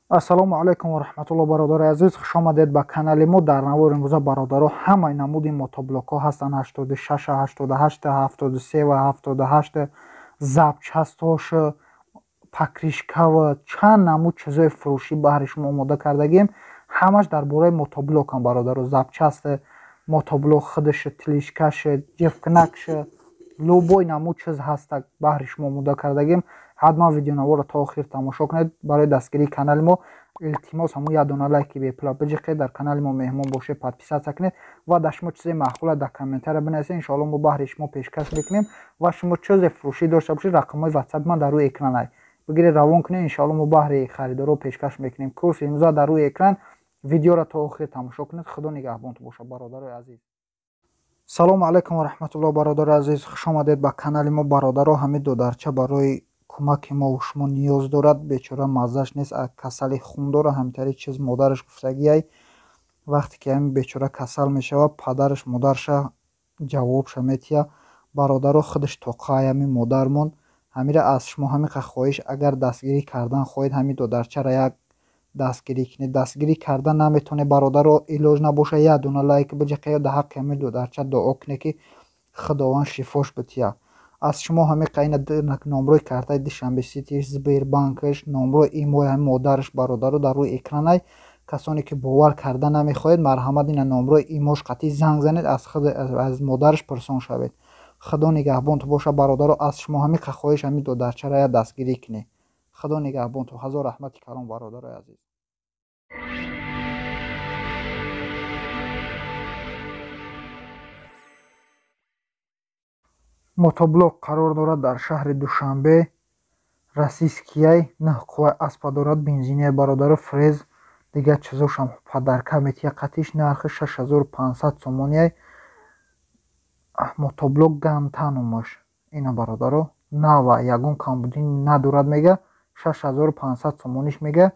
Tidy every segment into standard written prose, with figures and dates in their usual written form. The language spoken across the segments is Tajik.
ассалому алайкум ва раҳматуллоҳ. бародари азиз, хуш омадед ба канали мо. дар навори имрӯза бародаро ҳамаи намуди мотоблокҳо ҳастанд: 86, 88, 73 ва 78, запчастҳош, покришкава, чанд намуд чизои фурӯшӣ баҳри шумо омода кардагем. ҳамаш дар бораи мотоблокам бародаро. запчаст мотоблок худаш, тилишкаш, ҷифкнакш, любой намуд чиз ҳаста баҳри шумо омода кардагем. ҳатман видеонаворро то охир тамошо кунед. барои дастгирии канали мо илтимос ҳамун як дона лайки бепула биҷиқед, дар канали мо меҳмон бошед, подписатсия кунед ва дар шумо чизе маъқула дар комментария бинависед. иншоалло мо баҳри шумо пешкаш мекунем ва шумо чизе фурӯшӣ дошта бошед, рақамҳои ватсаби ман дар рӯи экран ай бигиред, равон кунед. иншоалло мо баҳри харидоро пешкаш мекунем. курси имрӯза дар рӯи экран. видеоро то охир тамошо кунед. худо нигаҳбонтон бошад бародарои азиз. салому алайкум ва раҳматуллоҳ. бародари азиз, хуш омадед ба канали мо. бародаро ҳамин додарча барои кӯмаки мо шумо ниёз дорад. бечора маззаш нест, касали хун дора. ҳамитари чиз модараш гуфтагиай вақте ки ҳамин бечора касал мешавад, падараш модарша ҷавобша метия. бародаро худаш тоқаи ҳамин модармон. ҳамира аз шумо ҳамиқа хоҳиш, агар дастгирӣ кардан хоҳед ҳамин додарчаро як дастгирӣ кунед. дастгирӣ кардан наметавонед бародаро, илоҷ набоша, як дона лайк биҷиқед ё дар ҳаққи ҳамин додарча дуо кунед ки худованд шифош бития. аз шумо ҳамиқа ина номрои картаи душанбе ситиш, сбербанкаш, номрои имои ҳамин модараш бародаро дар рӯи экран ай. касоне ки бовар карда намехоҳед, марҳамат ина номрои имош қатъи занг занед, аз модараш пурсон шавед. худо нигаҳбонтон боша бародаро. аз шумо ҳамиқа хоҳиш, ҳамин додарчаро як дастгирӣ кунед. худо нигаҳбонтон. ҳазор раҳмати калом бародарои азиз. мотоблок қарор дорад дар шаҳри душанбе, расискияй. 9 қувваи аспа дорад. бензинияй бародаро. фрез дигар чизошам падарка метия. қатиш нархи 6500 сомонияй. мотоблок гантанумаш ина бародаро. нава ягон камбудӣ надорад мега. 6500 сомониш мега.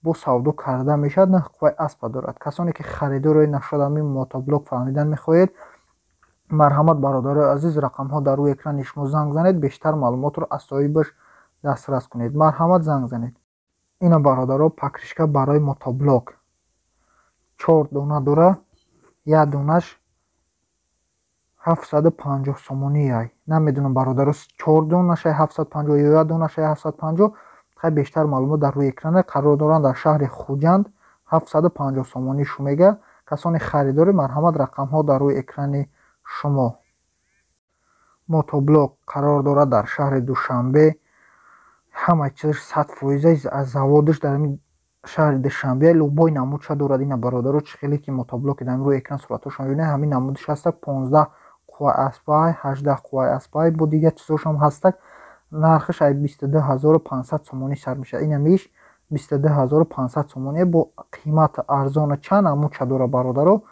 бо савдо карда мешавад. 9 қувваи аспа дорад. касоне ки харидори нашуда ҳамин мотоблок фаҳмидан мехоҳед, марҳамат бародарои азиз, рақамҳо дар рӯи экрани шумо занг занед. бештар маълумотро аз соҳибаш дастрас кунед. марҳамат, занг занед. ина бародаро покришка барои мотоблок 4 дона дора. як донаш 750 сомонияй. намедонам бародаро 4 донашай 750 ё як донашай 750. хай бештар маълумот дар рӯи экран қарор доранд. дар шаҳри хуҷанд 750 сомонӣ шумега. касони харидори, марҳамат, рақамҳо дар рӯи экрани шумо. мотоблок қарор дорад дар шаҳри душанбе. ҳама чизаш 100% аз заводаш дар ин шаҳри душанбе. любой намудша дорад. ина бародаро чӣ хеле ки мотоблоки дар рӯи экран суратошон мебинед, ҳамин намудаш ҳаста. 15 қувваи аспа, 18 қувваи аспа, бо дигар чизошам ҳаста. нархаш ай 22500 сомонӣ сар мешавад. ина миш 22500 сомонӣ бо қимат арзона. чанд намудша дора бародаро.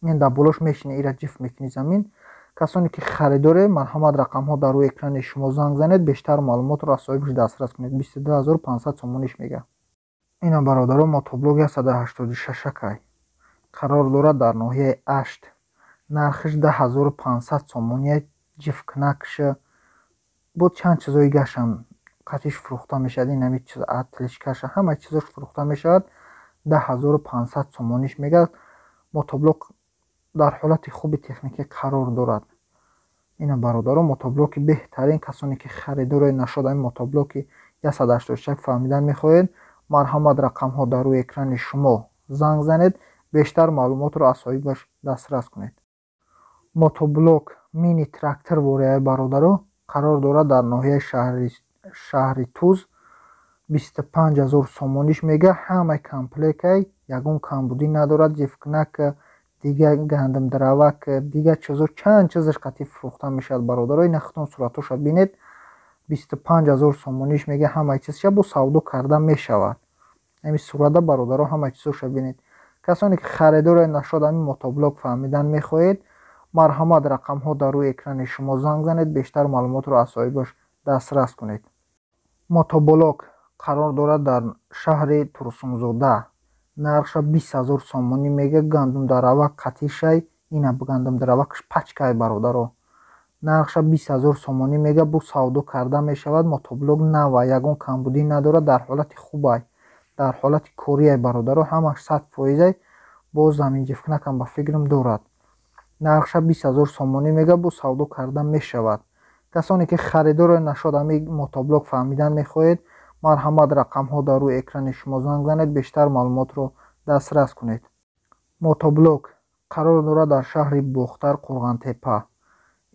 ин дар болош мешинед, ира ҷифт мекунед замин. касоне ки харидоре, марҳамат, рақамҳо дар рӯи экрани шумо занг занед. бештар маълумотро аз соҳибаш дастрас кунед. 22500 сомониш мега. ина бародаро мотоблок 186 қарор дорад дар ноҳияи ашт. нархиш 10500 сомонияй. ҷифкнакша бо чанд чизои гашам қатиш фурӯхта мешавад. ин ҳамин чиз атлишкаша, ҳама чизош фурӯхта мешавад. 10500 сомониш мега. мотоблок дар ҳолати хуби техникӣ қарор дорад. ина бародаро мотоблоки беҳтарин. касоне ки харидори нашуд ҳамин мотоблоки 186 фаҳмидан мехоҳед, марҳамат, рақамҳо дар рӯи экрани шумо занг занед. бештар маълумотро аз соҳибаш дастрас кунед. мотоблок мини трактор вореяи бародаро қарор дорад дар ноҳияи шаҳри туз. 25000 сомониш мега. ҳамаи комплектай, ягон камбудӣ надорад. ҷифкнак, дигар гандимдравак, дигар чизо, чанд чизаш қатъи фурӯхта мешавад бародаро. ина худтон суратоша бинед. 25000 сомониш мега. ҳамаи чизша бо савдо карда мешавад. ҳамин сурата бародаро ҳамаи чизоша бинед. касоне ки харидори нашуд ҳамин мотоблок фаҳмидан мехоҳед, марҳамат, рақамҳо дар рӯи экрани шумо занг занед. бештар маълумотро аз соҳибаш дастрас кунед. мотоблок қарор дорад дар шаҳри турсунзода. нархша 20000 сомонӣ мега. гандумдаравак қатишай. ина гандумдаравакаш пачкай бародаро. нархша 20000 сомонӣ мега. бо савдо карда мешавад. мотоблок нава, ягон камбудӣ надорад. дар ҳолати хубай. дар ҳолати кория бародаро ҳамаш 100%. боз заминҷифкнакам ба фикрам дорад. нархша 20,000 сомонӣ мега, бо савдо карда мешавад. касоне ки харидоре нашод ҳамин мотоблок фаҳмидан мехоҳед, марҳамат рақамҳо дар рӯи экрани шумо занг занед, бештар маълумотро дастрас кунед. мотоблок қарор дорад дар шаҳри бухтар, қурғантепа.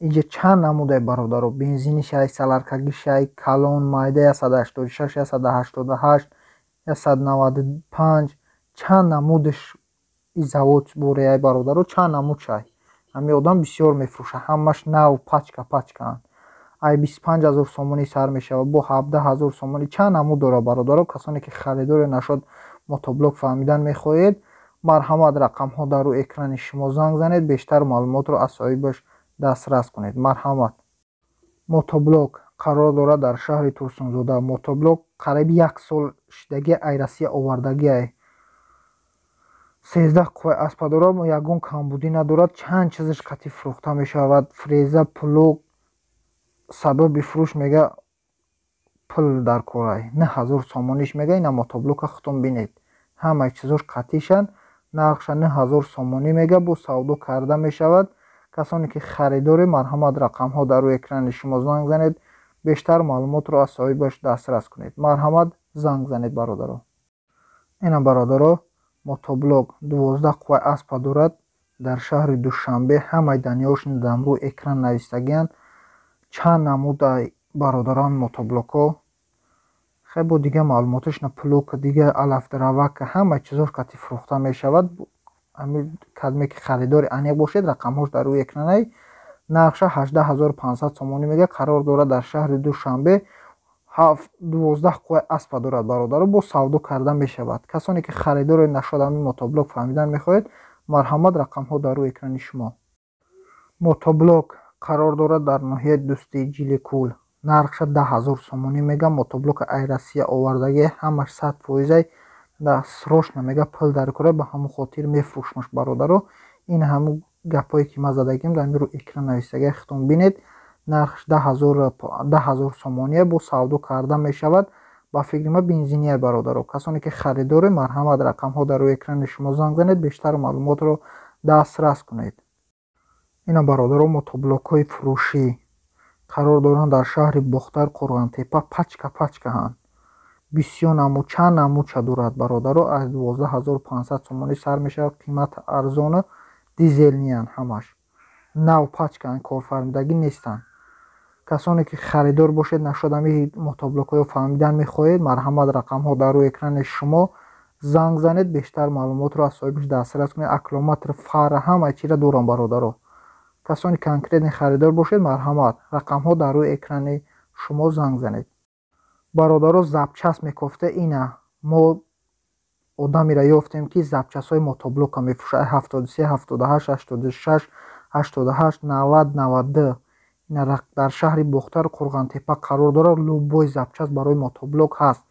инҷа чанд намудаи бародаро, бензини шай, саларкаги шай, калон, майда 186, 188, 195, чанд намудаш завод бореяи бародаро, чанд намуд шай. ҳами одам бисёр мефурӯша, ҳамаш нав пачка пачкаанд. ай 25,000 сомонӣ сар мешавад, бо 17,000 сомонӣ, чанд намуд дора бародаро. касоне ки харидоре нашод мотоблок фаҳмидан мехоҳед, марҳамат рақамҳо дар рӯи экрани шумо занг занед, бештар маълумотро аз соҳибаш дастрас кунед. марҳамат. мотоблок қарор дорад дар шаҳри турсунзода. мотоблок қариби 1 сол шидагӣ айрасия овардагиай, 13 қувваи аспа дорад, ягон камбудӣ надорад. чанд чизаш қатъи фурӯхта мешавад. фреза, плуг, сабаби фурӯш мега пул дар корай 9,000 сомониш мега. ина мотоблока худтон бинед, ҳамаи чизош қатъишанд. нархша 9,000 сомонӣ мега, бо савдо карда мешавад. касоне ки харидоре, марҳамат рақамҳо дар рӯи экрани шумо занг занед, бештар маълумотро аз соҳибаш дастрас кунед. марҳамат, занг занед бародаро. ина бародаро мотоблок 12 қувваи аспа дорад, дар шаҳри душанбе. ҳамаи даниёш дар рӯи экран навистагианд. чанд намудаи бародарон мотоблокҳо, хебо дига маълумоташ на плука дига алафдравака, ҳамаи чизош қатъи фурӯхта мешавад. ҳамин кадме ки харидори аниқ бошед, рақамҳош дар рӯи экранай. нархша 18,500 сомонӣ мега. қарор дорад дар шаҳри душанбе. 12 қувваи аспа дорад бародаро, бо савдо карда мешавад. касоне ки харидоре нашод ҳамин мотоблок фаҳмидан мехоҳед, марҳамат рақамҳо дар рӯи экрани шумо. мотоблок қарор дорад дар ноҳияи дӯстии ҷиликул. нархша 10,000 сомонӣ мега. мотоблока айрасия овардаги, ҳамаш 100%. срочно мега пул дар кора, ба ҳамон хотир мефурӯшмаш бародаро. ин ҳамон гапҳое ки ман задагим дар рӯи экран навистагиа худтон бинед. нархш 10,000 сомоние, бо савдо карда мешавад. ба фикри ман бензиния бародаро. касоне ки харидоре, марҳамат рақамҳо дар рӯи экрани шумо занг занед, бештар маълумотро дастрас кунед. ина бародаро мотоблокҳои фурӯшӣ қарор доранд дар шаҳри бухтар, қурғантепа. пачка пачкаанд. бисёр намуд, чанд намудша дорад бародаро. аз 12,500 сомонӣ сар мешавад. қимат арзона, дизелниянд, ҳамаш нав пачкаанд, корфармидагӣ нестанд. касоне ки харидор бошед, нашод ҳамин мотоблокҳоро фаҳмидан мехоҳед, марҳамат рақамҳо дар рӯи экрани шумо занг занед, бештар маълумотро аз соҳибаш дастрас кунед. аккумулятор, фара, ҳамаи чиро дорам бародаро. касоне конкретни харидор бошед, марҳамат рақамҳо дар рӯи экрани шумо занг занед. бародаро запчаст мекофта. ина мо одамеро ёфтем ки запчастҳои мотоблока мефурӯшад. 73, 78, 86, 88, 90, 92. ина дар шаҳри бухтар, қурғантепа қарор дорад. любой запчаст барои мотоблок ҳаст.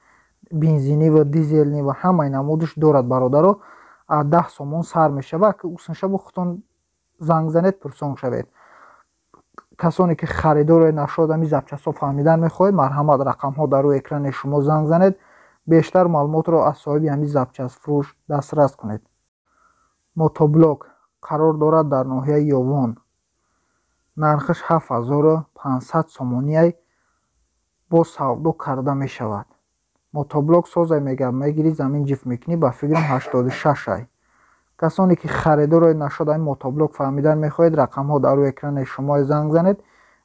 бензинӣ ва дизелни ва ҳамаи намудаш дорад бародаро. аз 10 сомон сар мешавад. усаншабо худтон занг занед, пурсон шавед. касоне ки харидоре нашод ҳамин запчастҳо фаҳмидан мехоҳед, марҳамат рақамҳо дар рӯи экрани шумо занг занед, бештар маълумотро аз соҳиби ҳамин запчастфурӯш дастрас кунед. мотоблок қарор дорад дар ноҳияи ёвон. нархаш 7,500 сомонияй, бо савдо карда мешавад. мотоблок созай мега мегирӣ, замин ҷифт мекунӣ, ба фикрам 86ай. касоне ки харидоре нашод ҳамин мотоблок фаҳмидан мехоҳед, рақамҳо дар рӯи экрани шумо занг занед,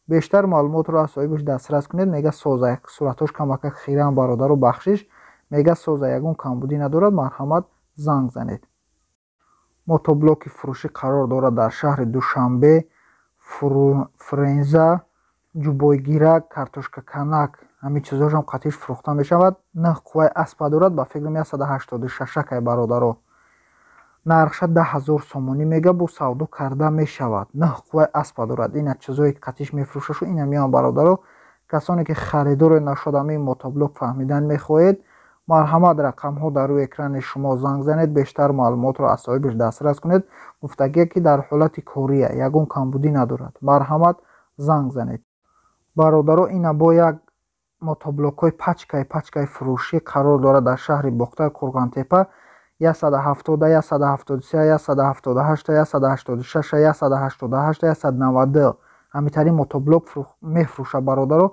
бештар маълумотро аз соҳибаш дастрас кунед. мега созай, суратҳош камакак хираам бародаро, бахшиш. мега созай, ягон камбудӣ надорад, марҳамат, занг занед. мотоблоки фурӯшӣ қарор дорад дар шаҳри душанбе. френза, ҷубойгирак, картошкаканак, ҳамин чизошам қатъиш фурӯхта мешавад. 9 қувваи аспа дорад, ба фикрам 186ай бародаро. нархша 10,000 сомонӣ мега, бо савдо карда мешавад. 9 қувваи аспа дорад. ина чизое ки қатъиш мефурӯшашу, ина меам бародаро. касоне ки харидоре нашод ҳамин мотоблок фаҳмидан мехоҳед, марҳамат рақамҳо дар рӯи экрани шумо занг занед, бештар маълумотро аз соҳибаш дастрас кунед. гуфтагия ки дар ҳолати кория, ягон камбудӣ надорад. марҳамат, занг занед. бародаро, ина бо як мотоблокҳои пачкаи фурӯшӣ қарор дорад дар шаҳри Бохтар Кургантепа 170, 173, 178, 186, 188, 192 ҳамитарин мотоблок мефурӯшад бародаро.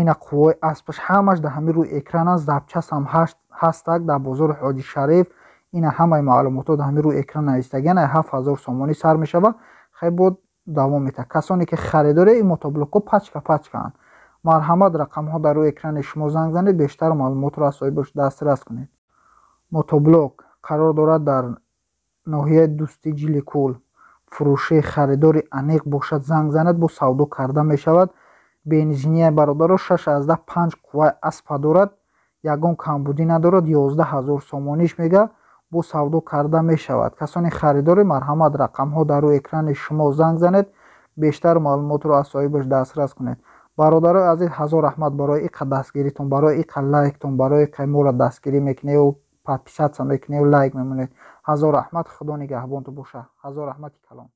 ина қувваи аспаш ҳамаш дар ҳамин рӯи экран аст. запчас ҳам ҳастак дар бозори Ҳоҷи Шариф. ина ҳамаи маълумотро дар ҳамин рӯи экран навистагиан 7000 сомонӣ сар мешавад. хеле бод давом метавад. касоне ки харидори ин мотоблокҳо пачкаанд. марҳамат рақамҳо дар рӯи экрани шумо занг занед, бештар маълумотро аз соҳибаш дастрас кунед. мотоблок қарор дорад дар ноҳияи Дӯстӣ Ҷиликӯл. фурӯши харидори аниқ бошад занг занад, бо савдо карда мешавад. бензинияи бародаро 6,5 қувваи аспа дорад, ягон камбудӣ надорад, 11000 сомониш мега, бо савдо карда мешавад. касони харидори марҳамат рақамҳо дар рӯи экрани шумо занг занед, бештар маълумотро аз соҳибаш дастрас кунед. бародарои азиз, ҳазор раҳмат барои иқа дастгиритон, барои иқа лайктон, барои иқа моро дастгирӣ мекунед, подписатсия мекунед, лайк мемонед. ҳазор раҳмат. худо нигаҳбонтон боша. ҳазор раҳмати калон.